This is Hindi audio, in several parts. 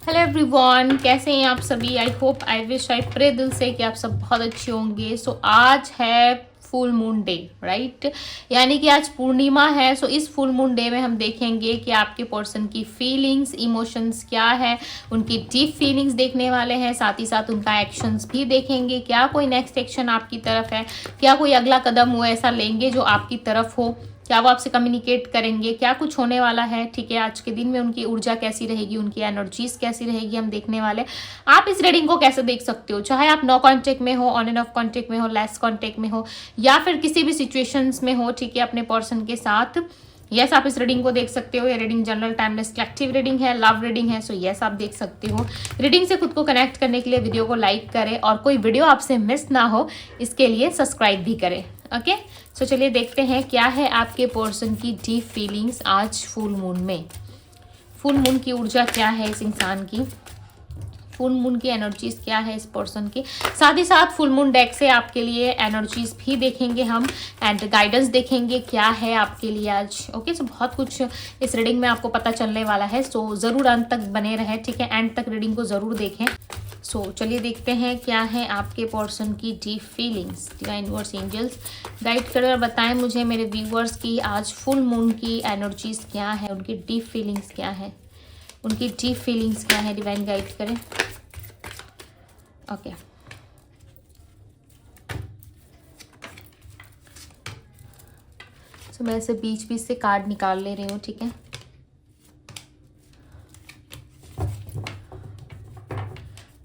हेलो एवरीवन, कैसे हैं आप सभी। I hope, I wish, I pray दिल से कि आप सब बहुत अच्छे होंगे। सो आज है फुल मून डे, राइट, यानी कि आज पूर्णिमा है। सो इस फुल मून डे में हम देखेंगे कि आपके पर्सन की फीलिंग्स, इमोशंस क्या है, उनकी डीप फीलिंग्स देखने वाले हैं। साथ ही साथ उनका एक्शंस भी देखेंगे। क्या कोई नेक्स्ट एक्शन आपकी तरफ है, क्या कोई अगला कदम वो ऐसा लेंगे जो आपकी तरफ हो, क्या वो आपसे कम्युनिकेट करेंगे, क्या कुछ होने वाला है। ठीक है, आज के दिन में उनकी ऊर्जा कैसी रहेगी, उनकी एनर्जीज कैसी रहेगी, हम देखने वाले। आप इस रीडिंग को कैसे देख सकते हो, चाहे आप नो कांटेक्ट में हो, ऑन एंड ऑफ कांटेक्ट में हो, लेस कांटेक्ट में हो, या फिर किसी भी सिचुएशंस में हो, ठीक है, अपने पर्सन के साथ। यस, आप इस रीडिंग को देख सकते हो। ये reading general timeless collective reading है, लव रीडिंग है। सो यस, आप देख सकते हो। रीडिंग से खुद को कनेक्ट करने के लिए वीडियो को लाइक करें और कोई वीडियो आपसे मिस ना हो इसके लिए सब्सक्राइब भी करें। ओके, सो चलिए देखते हैं क्या है आपके पर्सन की डीप फीलिंग्स आज फुल मून में। फुल मून की ऊर्जा क्या है इस इंसान की, फुल मून की एनर्जीज क्या है इस पर्सन की। साथ ही साथ फुल मून डेक से आपके लिए एनर्जीज भी देखेंगे हम, एंड गाइडेंस देखेंगे क्या है आपके लिए आज। ओके, सो बहुत कुछ इस रीडिंग में आपको पता चलने वाला है। सो ज़रूर अंत तक बने रहें, ठीक है, एंड तक रीडिंग को ज़रूर देखें। सो चलिए देखते हैं क्या है आपके पर्सन की deep feelings. Divine universe, angels guide करें और बताएं मुझे, मेरे व्यूअर्स की आज फुल मून की एनर्जीज क्या है, उनकी डीप फीलिंग्स क्या है, उनकी डीप फीलिंग्स क्या है। डिवाइन गाइड करें। ओके, सो मैं ऐसे बीच बीच से कार्ड निकाल ले रही हूँ, ठीक है।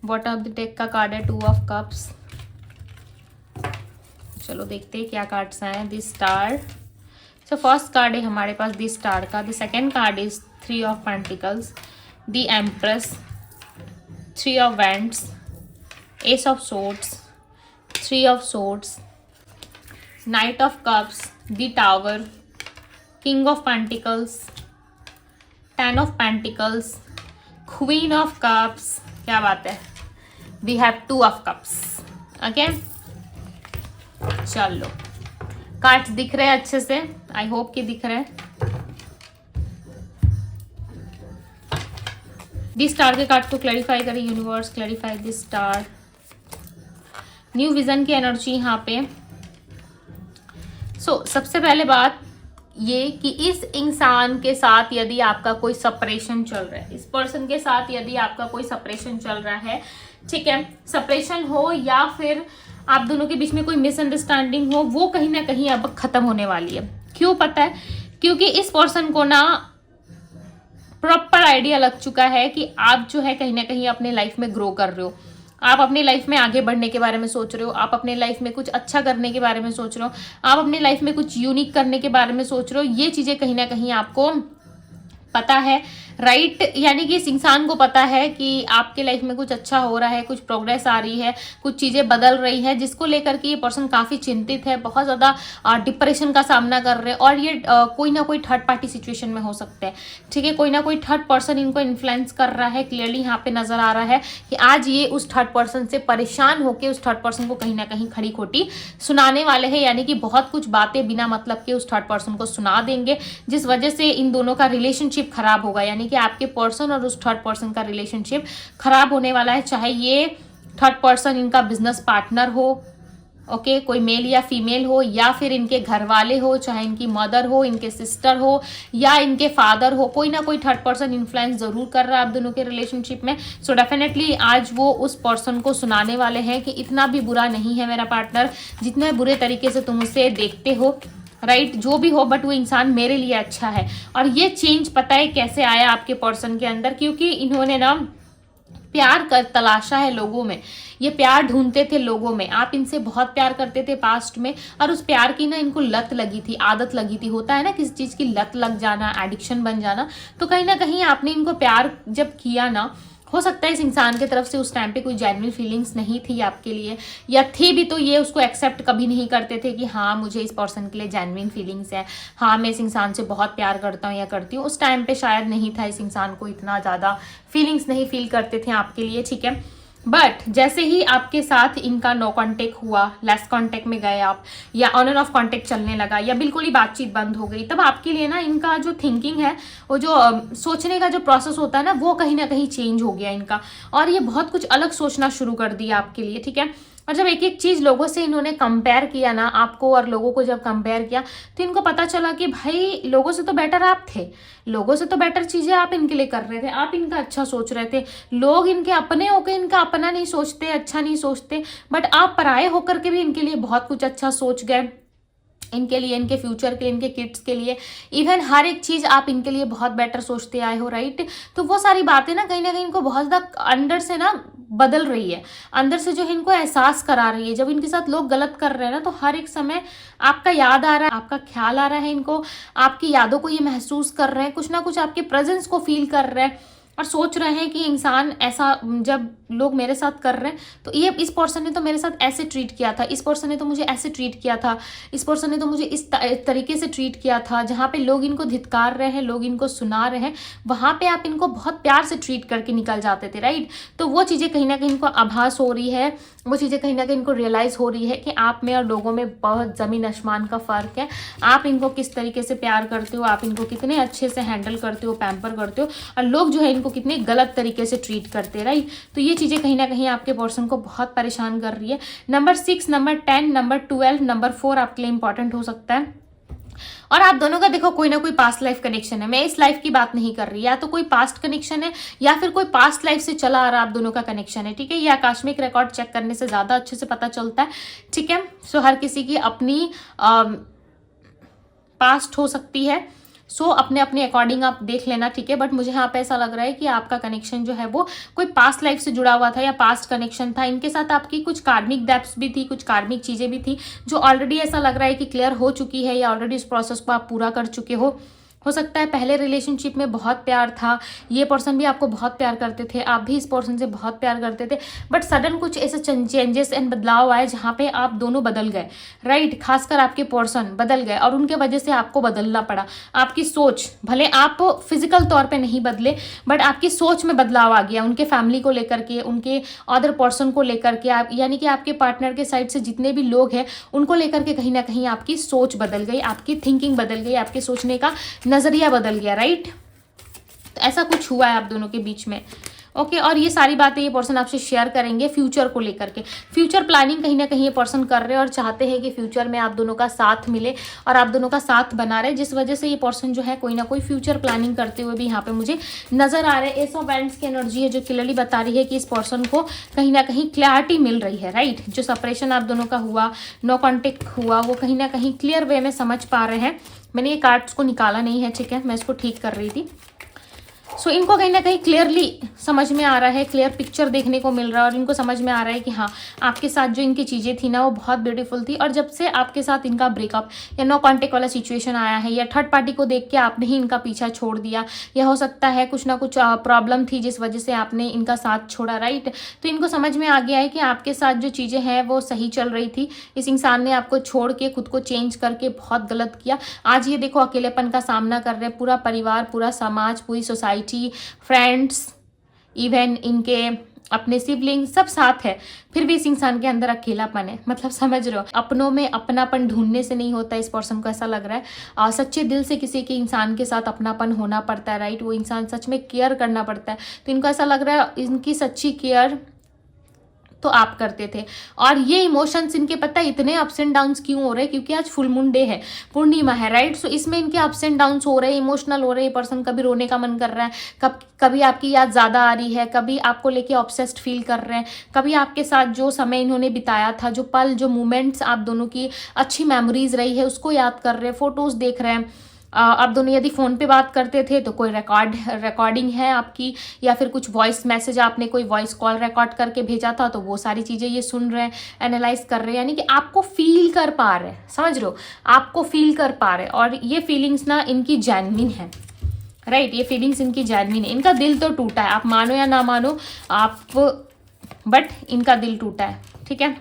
बॉटम ऑफ द डेक का कार्ड है 2 ऑफ कप्स। चलो देखते हैं क्या कार्ड्स आए। The star. So first card है हमारे पास द स्टार का। The second card is 3 of pentacles, the empress, 3 of wands, ace of swords, 3 of swords, knight of cups, the tower, king of pentacles, 10 of pentacles, queen of cups. क्या बात है, we have 2 of cups. Okay, चलो कार्ड्स दिख रहे हैं अच्छे से, आई होप कि दिख रहे हैं। दी स्टार के कार्ड को क्लैरिफाई करें यूनिवर्स, क्लैरिफाई दी स्टार। न्यू विजन की एनर्जी यहाँ पे। सो सबसे पहले बात ये कि इस इंसान के साथ यदि आपका कोई सेपरेशन चल रहा है, इस पर्सन के साथ यदि आपका कोई सेपरेशन चल रहा है, ठीक है, सेपरेशन हो या फिर आप दोनों के बीच में कोई मिसअंडरस्टैंडिंग हो, वो कहीं ना कहीं अब खत्म होने वाली है। क्यों पता है? क्योंकि इस पर्सन को ना प्रॉपर आइडिया लग चुका है कि आप जो है कहीं ना कहीं अपने लाइफ में ग्रो कर रहे हो, आप अपनी लाइफ में आगे बढ़ने के बारे में सोच रहे हो, आप अपने लाइफ में कुछ अच्छा करने के बारे में सोच रहे हो, आप अपनी लाइफ में कुछ यूनिक करने के बारे में सोच रहे हो। ये चीजें कहीं ना कहीं आपको पता है, राइट, यानी कि इस इंसान को पता है कि आपके लाइफ में कुछ अच्छा हो रहा है, कुछ प्रोग्रेस आ रही है, कुछ चीजें बदल रही है, जिसको लेकर के ये पर्सन काफी चिंतित है, बहुत ज्यादा डिप्रेशन का सामना कर रहे हैं। और ये कोई ना कोई थर्ड पार्टी सिचुएशन में हो सकते हैं, ठीक है, कोई ना कोई थर्ड पर्सन इनको इन्फ्लुएंस कर रहा है। क्लियरली यहाँ पे नजर आ रहा है कि आज ये उस थर्ड पर्सन से परेशान होकर उस थर्ड पर्सन को कहीं ना कहीं खड़ी खोटी सुनाने वाले हैं, यानी कि बहुत कुछ बातें बिना मतलब के उस थर्ड पर्सन को सुना देंगे, जिस वजह से इन दोनों का रिलेशनशिप खराब होगा। यानी कि आपके पर्सन और उस थर्ड पर्सन का रिलेशनशिप खराब होने वाला है, चाहे ये थर्ड पर्सन इनका बिजनेस पार्टनर हो, ओके, कोई मेल या फीमेल हो, या फिर इनके घर वाले हो, चाहे इनकी मदर हो, इनके सिस्टर हो, या इनके फादर हो, कोई ना कोई थर्ड पर्सन इन्फ्लुएंस जरूर कर रहा है आप दोनों के रिलेशनशिप में। सो डेफिनेटली आज वो उस पर्सन को सुनाने वाले हैं कि इतना भी बुरा नहीं है मेरा पार्टनर, जितने बुरे तरीके से तुम उसे देखते हो, राइट, जो भी हो, बट वो इंसान मेरे लिए अच्छा है। और ये चेंज पता है कैसे आया आपके पर्सन के अंदर, क्योंकि इन्होंने ना प्यार कर तलाशा है लोगों में, ये प्यार ढूंढते थे लोगों में। आप इनसे बहुत प्यार करते थे पास्ट में, और उस प्यार की ना इनको लत लगी थी, आदत लगी थी। होता है ना किसी चीज की लत लग जाना, एडिक्शन बन जाना। तो कहीं ना कहीं आपने इनको प्यार जब किया ना, हो सकता है इस इंसान की तरफ से उस टाइम पे कोई जेन्युइन फीलिंग्स नहीं थी आपके लिए, या थी भी तो ये उसको एक्सेप्ट कभी नहीं करते थे कि हाँ मुझे इस पर्सन के लिए जेन्युइन फीलिंग्स है, हाँ मैं इस इंसान से बहुत प्यार करता हूँ या करती हूँ। उस टाइम पे शायद नहीं था, इस इंसान को इतना ज़्यादा फीलिंग्स नहीं फील करते थे आपके लिए, ठीक है। बट जैसे ही आपके साथ इनका नो कांटेक्ट हुआ, लेस कांटेक्ट में गए आप, या ऑन एंड ऑफ कांटेक्ट चलने लगा, या बिल्कुल ही बातचीत बंद हो गई, तब आपके लिए ना इनका जो थिंकिंग है, वो जो सोचने का जो प्रोसेस होता है ना, वो कहीं ना कहीं चेंज हो गया इनका, और ये बहुत कुछ अलग सोचना शुरू कर दिया आपके लिए, ठीक है। और जब एक एक चीज लोगों से इन्होंने कंपेयर किया ना, आपको और लोगों को जब कंपेयर किया, तो इनको पता चला कि भाई लोगों से तो बेटर आप थे, लोगों से तो बेटर चीजें आप इनके लिए कर रहे थे, आप इनका अच्छा सोच रहे थे। लोग इनके अपने होकर इनका अपना नहीं सोचते, अच्छा नहीं सोचते, बट आप पराये होकर के भी इनके लिए बहुत कुछ अच्छा सोच गए, इनके लिए, इनके फ्यूचर के लिए, इनके किड्स के लिए, इवन हर एक चीज आप इनके लिए बहुत बेटर सोचते आए हो, राइट। तो वो सारी बातें ना कहीं इनको बहुत ज्यादा अंदर से ना बदल रही है, अंदर से जो है इनको एहसास करा रही है। जब इनके साथ लोग गलत कर रहे हैं ना, तो हर एक समय आपका याद आ रहा है, आपका ख्याल आ रहा है इनको, आपकी यादों को ये महसूस कर रहे हैं, कुछ ना कुछ आपके प्रेजेंस को फील कर रहे हैं, और सोच रहे हैं कि इंसान ऐसा, जब लोग मेरे साथ कर रहे हैं तो ये इस पर्सन ने तो मेरे साथ ऐसे ट्रीट किया था, इस पर्सन ने तो मुझे ऐसे ट्रीट किया था, इस पर्सन ने तो मुझे इस तरीके से ट्रीट किया था। जहाँ पे लोग इनको धिक्कार रहे हैं, लोग इनको सुना रहे हैं, वहाँ पे आप इनको बहुत प्यार से ट्रीट करके निकल जाते थे, राइट। तो वो चीज़ें कहीं ना कहीं इनको आभास हो रही है, वो चीज़ें कहीं ना कहीं इनको रियलाइज़ हो रही है कि आप में और लोगों में बहुत ज़मीन आसमान का फ़र्क है। आप इनको किस तरीके से प्यार करते हो, आप इनको कितने अच्छे से हैंडल करते हो, पैम्पर करते हो, और लोग जो है इनको कितने गलत तरीके से ट्रीट करते हैं, राइट। तो ये चीज़ें कहीं ना कहीं आपके पर्सन को बहुत परेशान कर रही है। नंबर 6, नंबर 10, नंबर 12, नंबर 4 आपके लिए इंपॉर्टेंट हो सकता है। और आप दोनों का देखो कोई ना कोई पास्ट लाइफ कनेक्शन है, मैं इस लाइफ की बात नहीं कर रही, या तो कोई पास्ट कनेक्शन है या फिर कोई पास्ट लाइफ से चला आ रहा आप दोनों का कनेक्शन है, ठीक है। ये आकस्मिक रिकॉर्ड चेक करने से ज्यादा अच्छे से पता चलता है, ठीक है। सो हर किसी की अपनी पास्ट हो सकती है, सो अपने अपने अकॉर्डिंग आप देख लेना, ठीक है। बट मुझे यहाँ पे ऐसा लग रहा है कि आपका कनेक्शन जो है वो कोई पास्ट लाइफ से जुड़ा हुआ था, या पास्ट कनेक्शन था, इनके साथ आपकी कुछ कार्मिक डेप्थ्स भी थी, कुछ कार्मिक चीजें भी थी, जो ऑलरेडी ऐसा लग रहा है कि क्लियर हो चुकी है, या ऑलरेडी इस प्रोसेस को आप पूरा कर चुके हो सकता है पहले रिलेशनशिप में बहुत प्यार था, ये पर्सन भी आपको बहुत प्यार करते थे, आप भी इस पर्सन से बहुत प्यार करते थे, बट सडन कुछ ऐसे चेंजेस एंड बदलाव आए जहाँ पे आप दोनों बदल गए, राइट। खासकर आपके पर्सन बदल गए, और उनके वजह से आपको बदलना पड़ा। आपकी सोच, भले आप फिजिकल तौर पे नहीं बदले, बट आपकी सोच में बदलाव आ गया, उनके फैमिली को लेकर के, उनके अदर पर्सन को लेकर के, आप यानी कि आपके पार्टनर के साइड से जितने भी लोग हैं उनको लेकर के कहीं ना कहीं आपकी सोच बदल गई, आपकी थिंकिंग बदल गई, आपके सोचने का नजरिया बदल गया, राइट। तो ऐसा कुछ हुआ है आप दोनों के बीच में, ओके। और ये सारी बातें ये पर्सन आपसे शेयर करेंगे फ्यूचर को लेकर के, फ्यूचर प्लानिंग कहीं ना कहीं ये पर्सन कर रहे हैं, और चाहते हैं कि फ्यूचर में आप दोनों का साथ मिले और आप दोनों का साथ बना रहे, जिस वजह से ये पर्सन जो है कोई ना कोई फ्यूचर प्लानिंग करते हुए भी यहाँ पे मुझे नजर आ रहे हैं। एस ऑफ वैंड्स की एनर्जी है जो क्लियरली बता रही है कि इस पर्सन को कहीं ना कहीं क्लैरिटी मिल रही है, राइट। जो सेपरेशन आप दोनों का हुआ, नो कॉन्टेक्ट हुआ, वो कहीं ना कहीं क्लियर वे में समझ पा रहे हैं। मैंने ये कार्ड्स को निकाला नहीं है, ठीक है, मैं इसको ठीक कर रही थी। सो इनको कहीं ना कहीं क्लियरली समझ में आ रहा है, क्लियर पिक्चर देखने को मिल रहा है, और इनको समझ में आ रहा है कि हाँ, आपके साथ जो इनकी चीज़ें थी ना वो बहुत ब्यूटीफुल थी, और जब से आपके साथ इनका ब्रेकअप या नो कॉन्टेक्ट वाला सिचुएशन आया है, या थर्ड पार्टी को देख के आपने ही इनका पीछा छोड़ दिया, या हो सकता है कुछ ना कुछ प्रॉब्लम थी जिस वजह से आपने इनका साथ छोड़ा, राइट। तो इनको समझ में आ गया है कि आपके साथ जो चीज़ें हैं वो सही चल रही थी, इस इंसान ने आपको छोड़ के खुद को चेंज करके बहुत गलत किया। आज ये देखो अकेलेपन का सामना कर रहे हैं, पूरा परिवार, पूरा समाज, पूरी सोसाइटी, फ्रेंड्स, इवन इनके अपने सिबलिंग सब साथ है, फिर भी इस इंसान के अंदर अकेलापन है। मतलब समझ रहे हो, अपनों में अपनापन ढूंढने से नहीं होता, इस पर्सन को ऐसा लग रहा है। और सच्चे दिल से किसी के इंसान के साथ अपनापन होना पड़ता है, राइट। वो इंसान सच में केयर करना पड़ता है, तो इनको ऐसा लग रहा है इनकी सच्ची केयर तो आप करते थे। और ये इमोशंस इनके पता है इतने अप्स एंड डाउन्स क्यों हो रहे हैं, क्योंकि आज फुल मून डे है, पूर्णिमा है, राइट। सो इसमें इनके अप्स एंड डाउन्स हो रहे हैं, इमोशनल हो रहे हैं। पर्सन कभी रोने का मन कर रहा है, कभी आपकी याद ज़्यादा आ रही है, कभी आपको लेके ऑब्सेस्ड फील कर रहे हैं, कभी आपके साथ जो समय इन्होंने बिताया था, जो पल, जो मोमेंट्स आप दोनों की अच्छी मेमोरीज रही है उसको याद कर रहे हैं, फोटोज़ देख रहे हैं। आप दोनों यदि फ़ोन पे बात करते थे तो कोई रिकॉर्डिंग है आपकी, या फिर कुछ वॉइस मैसेज आपने कोई वॉइस कॉल रिकॉर्ड करके भेजा था, तो वो सारी चीज़ें ये सुन रहे हैं, एनालाइज कर रहे हैं, यानी कि आपको फील कर पा रहे हैं, समझ रहे हो, आपको फील कर पा रहे हैं। और ये फीलिंग्स ना इनकी जेन्युइन है, राइट। ये फीलिंग्स इनकी जेन्युइन है, इनका दिल तो टूटा है, आप मानो या ना मानो आप, बट इनका दिल टूटा है, ठीक है।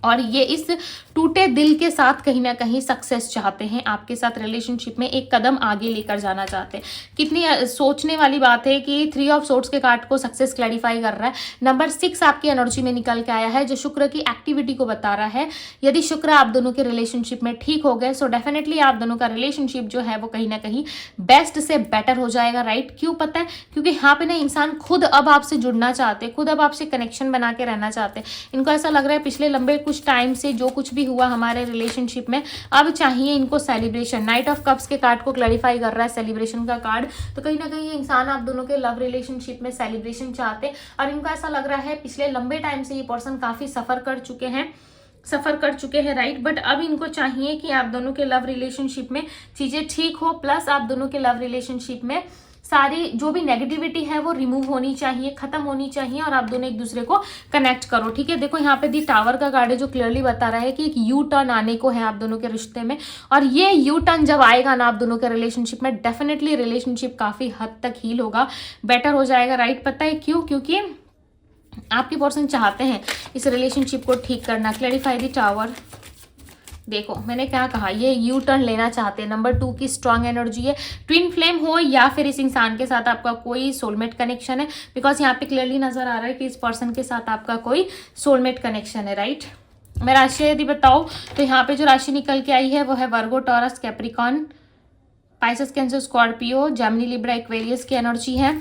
और ये इस टूटे दिल के साथ कहीं ना कहीं सक्सेस चाहते हैं, आपके साथ रिलेशनशिप में एक कदम आगे लेकर जाना चाहते हैं। कितनी सोचने वाली बात है कि 3 ऑफ सोर्ड्स के कार्ड को सक्सेस क्लैरिफाई कर रहा है। नंबर 6 आपकी एनर्जी में निकल के आया है, जो शुक्र की एक्टिविटी को बता रहा है। यदि शुक्र आप दोनों के रिलेशनशिप में ठीक हो गए, सो डेफिनेटली आप दोनों का रिलेशनशिप जो है वो कहीं ना कहीं बेस्ट से बेटर हो जाएगा, राइट। क्यों पता है? क्योंकि यहाँ पे ना इंसान खुद अब आपसे जुड़ना चाहते, खुद अब आपसे कनेक्शन बना के रहना चाहते। इनको ऐसा लग रहा है पिछले लंबे कुछ टाइम से जो कुछ भी हुआ हमारे रिलेशनशिप में, अब चाहिए इनको सेलिब्रेशन। नाइट ऑफ कप्स के कार्ड को क्लैरिफाई कर रहा है, सेलिब्रेशन का कार्ड। तो कहीं ना कहीं ये इंसान आप दोनों के लव रिलेशनशिप में सेलिब्रेशन चाहते हैं, और इनको ऐसा लग रहा है पिछले लंबे टाइम से ये पर्सन काफी सफर कर चुके हैं, राइट। बट अब इनको चाहिए कि आप दोनों के लव रिलेशनशिप में चीजें ठीक हो, प्लस आप दोनों के लव रिलेशनशिप में सारी जो भी नेगेटिविटी है वो रिमूव होनी चाहिए, खत्म होनी चाहिए, और आप दोनों एक दूसरे को कनेक्ट करो, ठीक है। देखो यहाँ पे दी टावर का कार्ड है, जो क्लियरली बता रहा है कि एक यू टर्न आने को है आप दोनों के रिश्ते में, और ये यू टर्न जब आएगा ना आप दोनों के रिलेशनशिप में, डेफिनेटली रिलेशनशिप काफी हद तक हील होगा, बेटर हो जाएगा, राइट। पता है क्यों? क्योंकि आपके पर्सन चाहते हैं इस रिलेशनशिप को ठीक करना। क्लैरिफाई दी टावर। देखो मैंने क्या कहा, ये यू टर्न लेना चाहते हैं। नंबर 2 की स्ट्रांग एनर्जी है, ट्विन फ्लेम हो या फिर इस इंसान के साथ आपका कोई सोलमेट कनेक्शन है, बिकॉज यहाँ पे क्लियरली नजर आ रहा है कि इस पर्सन के साथ आपका कोई सोलमेट कनेक्शन है, राइट। मैं राशि यदि बताऊँ तो यहाँ पे जो राशि निकल के आई है वो है Virgo, Taurus, Capricorn, Pisces, Cancer, Scorpio, Gemini, Libra, Aquarius की एनर्जी है।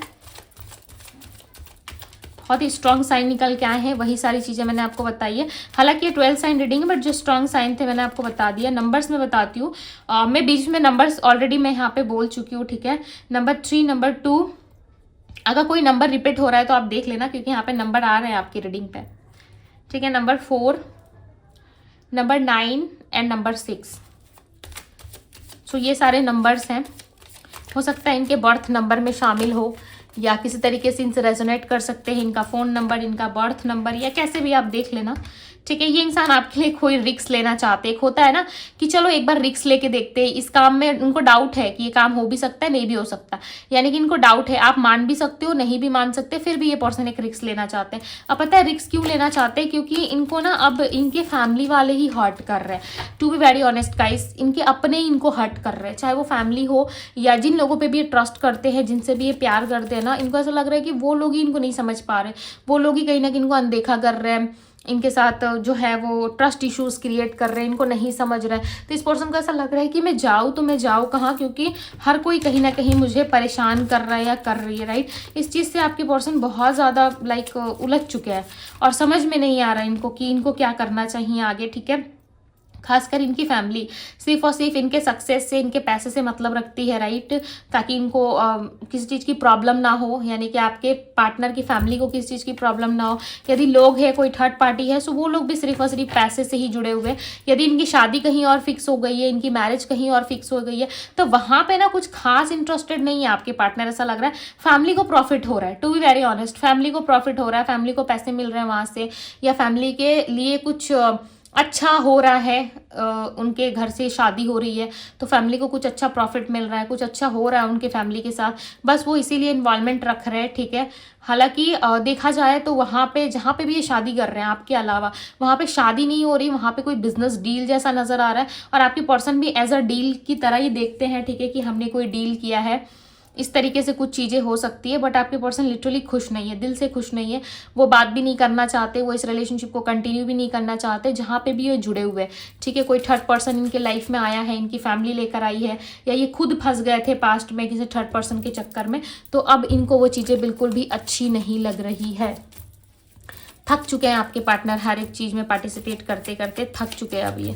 बहुत ही स्ट्रॉन्ग साइन निकल के आए हैं, वही सारी चीज़ें मैंने आपको बताई है। हालांकि ये 12 साइन रीडिंग है, बट जो स्ट्रॉन्ग साइन थे मैंने आपको बता दिया। नंबर्स में बताती हूँ, मैं बीच में नंबर्स ऑलरेडी मैं यहाँ पे बोल चुकी हूँ, ठीक है। नंबर 3, नंबर 2, अगर कोई नंबर रिपीट हो रहा है तो आप देख लेना, क्योंकि यहाँ पे नंबर आ रहे हैं आपकी रीडिंग पे, ठीक है। Number 4, number 9 and number 6। सो ये सारे नंबर्स हैं, हो सकता है इनके बर्थ नंबर में शामिल हो, या किसी तरीके से इनसे रेजोनेट कर सकते हैं, इनका फ़ोन नंबर, इनका बर्थ नंबर, या कैसे भी आप देख लेना, ठीक है। ये इंसान आपके लिए कोई रिक्स लेना चाहते हैं। होता है ना कि चलो एक बार रिक्स लेके देखते हैं, इस काम में उनको डाउट है कि ये काम हो भी सकता है, नहीं भी हो सकता, यानी कि इनको डाउट है। आप मान भी सकते हो, नहीं भी मान सकते, फिर भी ये पर्सन एक रिक्स लेना चाहते हैं। अब पता है रिक्स क्यों लेना चाहते हैं? क्योंकि इनको ना अब इनके फैमिली वाले ही हर्ट कर रहे हैं। To be very honest guys, इनके अपने ही इनको हर्ट कर रहे हैं, चाहे वो फैमिली हो या जिन लोगों पर भी ये ट्रस्ट करते हैं, जिनसे भी ये प्यार करते हैं ना, इनको ऐसा लग रहा है कि वो लोग ही इनको नहीं समझ पा रहे, वो लोग ही कहीं ना कहीं इनको अनदेखा कर रहे हैं, इनके साथ जो है वो ट्रस्ट इश्यूज क्रिएट कर रहे हैं, इनको नहीं समझ रहे हैं। तो इस पर्सन को ऐसा लग रहा है कि मैं जाऊँ तो मैं जाऊँ कहाँ, क्योंकि हर कोई कहीं ना कहीं मुझे परेशान कर रहा है या कर रही है, राइट। इस चीज़ से आपके पर्सन बहुत ज़्यादा उलझ चुके हैं, और समझ में नहीं आ रहा है इनको कि इनको क्या करना चाहिए आगे, ठीक है। खासकर इनकी फैमिली सिर्फ और सिर्फ इनके सक्सेस से, इनके पैसे से मतलब रखती है, राइट, ताकि इनको किसी चीज़ की प्रॉब्लम ना हो, यानी कि आपके पार्टनर की फैमिली को किसी चीज़ की प्रॉब्लम ना हो। यदि लोग है, कोई थर्ड पार्टी है, सो वो लोग भी सिर्फ और सिर्फ पैसे से ही जुड़े हुए हैं। यदि इनकी शादी कहीं और फिक्स हो गई है, इनकी मैरिज कहीं और फिक्स हो गई है, तो वहाँ पे ना कुछ खास इंटरेस्टेड नहीं है आपके पार्टनर, ऐसा लग रहा है। फैमिली को प्रॉफिट हो रहा है, to be very honest, family को प्रॉफिट हो रहा है, फैमिली को पैसे मिल रहे हैं वहाँ से, या फैमिली के लिए कुछ अच्छा हो रहा है, उनके घर से शादी हो रही है तो फैमिली को कुछ अच्छा प्रॉफिट मिल रहा है, कुछ अच्छा हो रहा है उनके फैमिली के साथ, बस वो इसीलिए इन्वॉल्वमेंट रख रहे हैं, ठीक है। हालांकि देखा जाए तो वहाँ पे जहाँ पे भी ये शादी कर रहे हैं आपके अलावा, वहाँ पे शादी नहीं हो रही, वहाँ पे कोई बिजनेस डील जैसा नजर आ रहा है, और आपके पर्सन भी एज अ डील की तरह ही देखते हैं, ठीक है, कि हमने कोई डील किया है, इस तरीके से कुछ चीज़ें हो सकती है। बट आपके पर्सन लिटरली खुश नहीं है, दिल से खुश नहीं है, वो बात भी नहीं करना चाहते, वो इस रिलेशनशिप को कंटिन्यू भी नहीं करना चाहते जहाँ पे भी ये जुड़े हुए हैं, ठीक है। कोई थर्ड पर्सन इनके लाइफ में आया है, इनकी फैमिली लेकर आई है, या ये खुद फंस गए थे पास्ट में किसी थर्ड पर्सन के चक्कर में, तो अब इनको वो चीज़ें बिल्कुल भी अच्छी नहीं लग रही है। थक चुके हैं आपके पार्टनर, हर एक चीज़ में पार्टिसिपेट करते करते थक चुके हैं अब ये।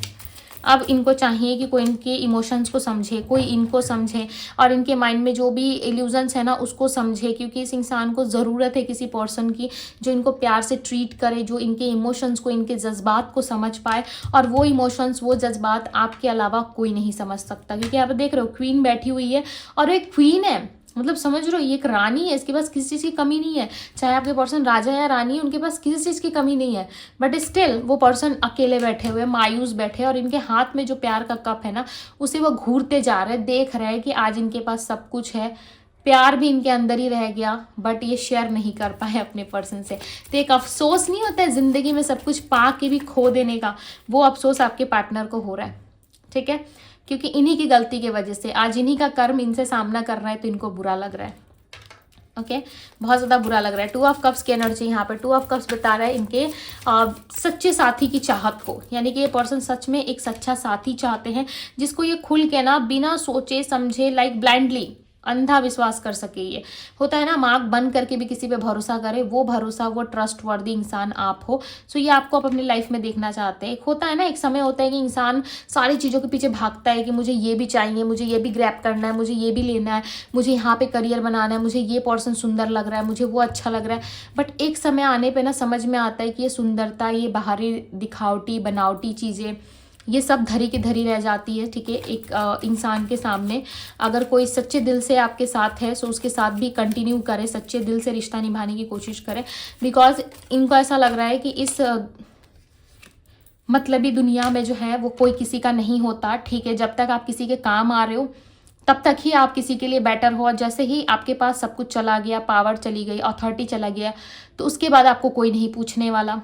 अब इनको चाहिए कि कोई इनके इमोशंस को समझे, कोई इनको समझे, और इनके माइंड में जो भी इल्यूजन्स है ना उसको समझे, क्योंकि इस इंसान को ज़रूरत है किसी पर्सन की जो इनको प्यार से ट्रीट करे, जो इनके इमोशंस को, इनके जज्बात को समझ पाए, और वो इमोशंस, वो जज्बात आपके अलावा कोई नहीं समझ सकता। क्योंकि आप देख रहे हो क्वीन बैठी हुई है, और एक क्वीन है, मतलब समझ रहे हो, ये एक रानी है, इसके पास किसी चीज़ की कमी नहीं है। चाहे आपके पर्सन राजा या रानी है, उनके पास किसी चीज़ की कमी नहीं है, बट स्टिल वो पर्सन अकेले बैठे हुए, मायूस बैठे, और इनके हाथ में जो प्यार का कप है ना उसे वो घूरते जा रहे हैं, देख रहे हैं कि आज इनके पास सब कुछ है, प्यार भी इनके अंदर ही रह गया, बट ये शेयर नहीं कर पाए अपने पर्सन से। तो एक अफसोस नहीं होता है ज़िंदगी में सब कुछ पा के भी खो देने का, वो अफसोस आपके पार्टनर को हो रहा है, ठीक है, क्योंकि इन्हीं की गलती की वजह से आज इन्हीं का कर्म इनसे सामना कर रहा है, तो इनको बुरा लग रहा है। ओके बहुत ज़्यादा बुरा लग रहा है। 2 ऑफ कप्स की एनर्जी यहाँ पर, 2 ऑफ कप्स बता रहा है इनके सच्चे साथी की चाहत को, यानी कि ये पर्सन सच में एक सच्चा साथी चाहते हैं जिसको ये खुल के ना बिना सोचे समझे लाइक ब्लाइंडली अंधा विश्वास कर सके। ये होता है ना, आँख बंद करके भी किसी पे भरोसा करे, वो भरोसा, वो ट्रस्ट वर्दी इंसान आप हो। सो ये आपको आप अपनी लाइफ में देखना चाहते हैं। एक होता है ना, एक समय होता है कि इंसान सारी चीज़ों के पीछे भागता है कि मुझे ये भी चाहिए, मुझे ये भी ग्रैब करना है, मुझे ये भी लेना है, मुझे यहाँ पे करियर बनाना है, मुझे ये पर्सन सुंदर लग रहा है, मुझे वो अच्छा लग रहा है। बट एक समय आने पर ना समझ में आता है कि ये सुंदरता, ये बाहरी दिखावटी बनावटी चीज़ें, ये सब धरी की धरी रह जाती है, ठीक है। एक इंसान के सामने अगर कोई सच्चे दिल से आपके साथ है, सो उसके साथ भी कंटिन्यू करें, सच्चे दिल से रिश्ता निभाने की कोशिश करें, बिकॉज इनको ऐसा लग रहा है कि इस मतलबी दुनिया में जो है वो कोई किसी का नहीं होता, ठीक है। जब तक आप किसी के काम आ रहे हो तब तक ही आप किसी के लिए बेटर हो, और जैसे ही आपके पास सब कुछ चला गया, पावर चली गई, अथॉरिटी चला गया, तो उसके बाद आपको कोई नहीं पूछने वाला,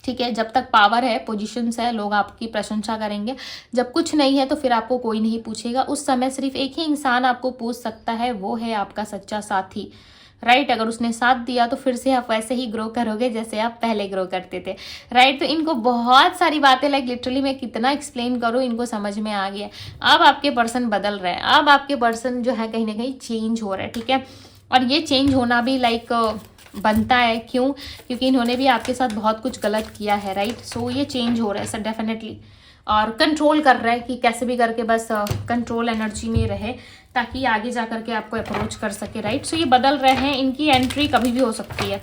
ठीक है। जब तक पावर है, पोजीशंस है, लोग आपकी प्रशंसा करेंगे। जब कुछ नहीं है तो फिर आपको कोई नहीं पूछेगा। उस समय सिर्फ एक ही इंसान आपको पूछ सकता है, वो है आपका सच्चा साथी, राइट। अगर उसने साथ दिया तो फिर से आप वैसे ही ग्रो करोगे जैसे आप पहले ग्रो करते थे, राइट। तो इनको बहुत सारी बातें लाइक लिटरली मैं कितना एक्सप्लेन करूँ, इनको समझ में आ गया। अब आपके पर्सन बदल रहे हैं, अब आपके पर्सन जो है कहीं ना कहीं चेंज हो रहा है, ठीक है। और ये चेंज होना भी लाइक बनता है, क्यों? क्योंकि इन्होंने भी आपके साथ बहुत कुछ गलत किया है, राइट। सो ये चेंज हो रहा है सर डेफिनेटली, और कंट्रोल कर रहा है कि कैसे भी करके बस कंट्रोल एनर्जी में रहे, ताकि आगे जा करके आपको अप्रोच कर सके, राइट। सो ये बदल रहे हैं, इनकी एंट्री कभी भी हो सकती है,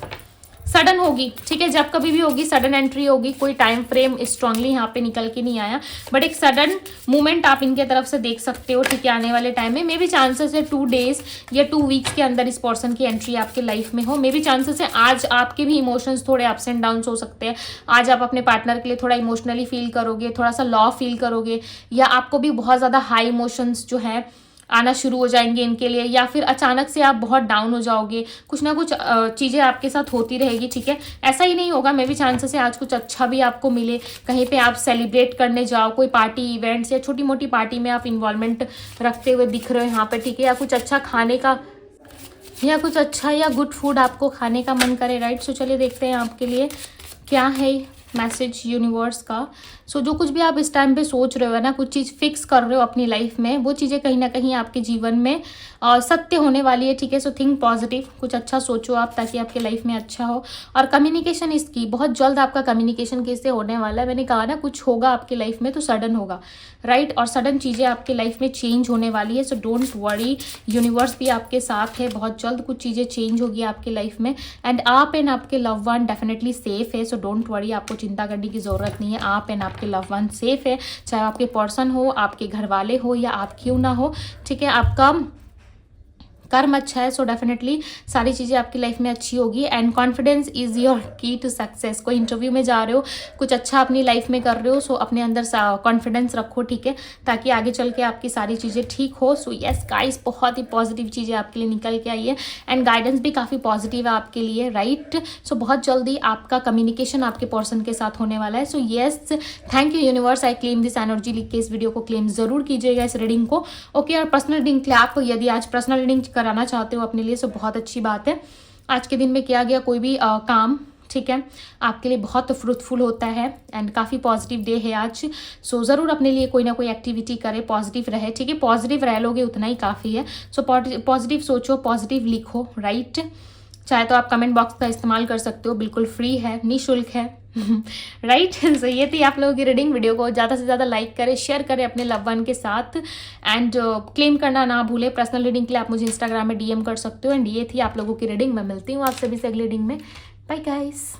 सडन होगी, ठीक है। जब कभी भी होगी सडन एंट्री होगी, कोई टाइम फ्रेम स्ट्रांगली यहाँ पे निकल के नहीं आया, बट एक सडन मूवमेंट आप इनके तरफ से देख सकते हो, ठीक है। आने वाले टाइम में मे भी चांसेस है 2 डेज या 2 वीक्स के अंदर इस पर्सन की एंट्री आपके लाइफ में हो। मे भी चांसेस है आज आपके भी इमोशंस थोड़े अप्स एंड डाउन हो सकते हैं। आज आप अपने पार्टनर के लिए थोड़ा इमोशनली फील करोगे, थोड़ा सा लॉ फील करोगे, या आपको भी बहुत ज़्यादा हाई इमोशंस जो है आना शुरू हो जाएंगे इनके लिए, या फिर अचानक से आप बहुत डाउन हो जाओगे, कुछ ना कुछ चीज़ें आपके साथ होती रहेगी, ठीक है। ऐसा ही नहीं होगा, मे भी चांसेस है आज कुछ अच्छा भी आपको मिले, कहीं पे आप सेलिब्रेट करने जाओ, कोई पार्टी इवेंट्स या छोटी मोटी पार्टी में आप इन्वॉल्वमेंट रखते हुए दिख रहे हो यहाँ पे, ठीक है। या कुछ अच्छा खाने का, या कुछ अच्छा या गुड फूड आपको खाने का मन करे, राइट। सो चलिए देखते हैं आपके लिए क्या है मैसेज यूनिवर्स का। सो जो कुछ भी आप इस टाइम पे सोच रहे हो ना, कुछ चीज़ फिक्स कर रहे हो अपनी लाइफ में, वो चीज़ें कहीं ना कहीं आपके जीवन में सत्य होने वाली है, ठीक है। सो थिंक पॉजिटिव, कुछ अच्छा सोचो आप, ताकि आपके लाइफ में अच्छा हो। और कम्युनिकेशन इसकी बहुत जल्द आपका कम्युनिकेशन किससे होने वाला है, मैंने कहा ना कुछ होगा आपकी लाइफ में तो सडन होगा, राइट। और सडन चीज़ें आपकी लाइफ में चेंज होने वाली है। सो डोंट वरी, यूनिवर्स भी आपके साथ है, बहुत जल्द कुछ चीज़ें चेंज होगी आपकी लाइफ में। एंड आप एंड आपके लव वन डेफिनेटली सेफ है। सो डोंट वरी, आपको चिंता करने की ज़रूरत नहीं है। आप एंड आपके लव वन सेफ है, चाहे आपके पर्सन हो, आपके घर वाले हो, या आप क्यों ना हो, ठीक है। आपका कर्म अच्छा है, सो डेफिनेटली सारी चीज़ें आपकी लाइफ में अच्छी होगी। एंड कॉन्फिडेंस इज योर की टू सक्सेस। कोई इंटरव्यू में जा रहे हो, कुछ अच्छा अपनी लाइफ में कर रहे हो, सो अपने अंदर कॉन्फिडेंस रखो, ठीक है, ताकि आगे चल के आपकी सारी चीज़ें ठीक हो। सो यस गाइस, बहुत ही पॉजिटिव चीज़ें आपके लिए निकल के आई है, एंड गाइडेंस भी काफ़ी पॉजिटिव है आपके लिए, राइट। सो बहुत जल्दी आपका कम्युनिकेशन आपके पर्सन के साथ होने वाला है। So yes, thank you universe, I claim this energy. लिख के इस वीडियो को क्लेम जरूर कीजिएगा, इस रीडिंग को, ओके। और पर्सनल रीडिंग के लिए आप यदि आज पर्सनल रीडिंग कराना चाहते हो अपने लिए, सो बहुत अच्छी बात है। आज के दिन में किया गया कोई भी काम, ठीक है, आपके लिए बहुत फ्रूटफुल होता है, एंड काफ़ी पॉजिटिव डे है आज। सो ज़रूर अपने लिए कोई ना कोई एक्टिविटी करें, पॉजिटिव रहे, ठीक है। पॉजिटिव रह लोगे उतना ही काफ़ी है। सो पॉजिटिव सोचो, पॉजिटिव लिखो, राइट। चाहे तो आप कमेंट बॉक्स का इस्तेमाल कर सकते हो, बिल्कुल फ्री है, निःशुल्क है, राइट। सो ये थी आप लोगों की रीडिंग। वीडियो को ज़्यादा से ज़्यादा लाइक करें, शेयर करें अपने लव वन के साथ, एंड क्लेम करना ना भूलें। पर्सनल रीडिंग के लिए आप मुझे इंस्टाग्राम में DM कर सकते हो। एंड ये थी आप लोगों की रीडिंग। मैं मिलती हूँ आप सभी से अगली रीडिंग में। Bye guys.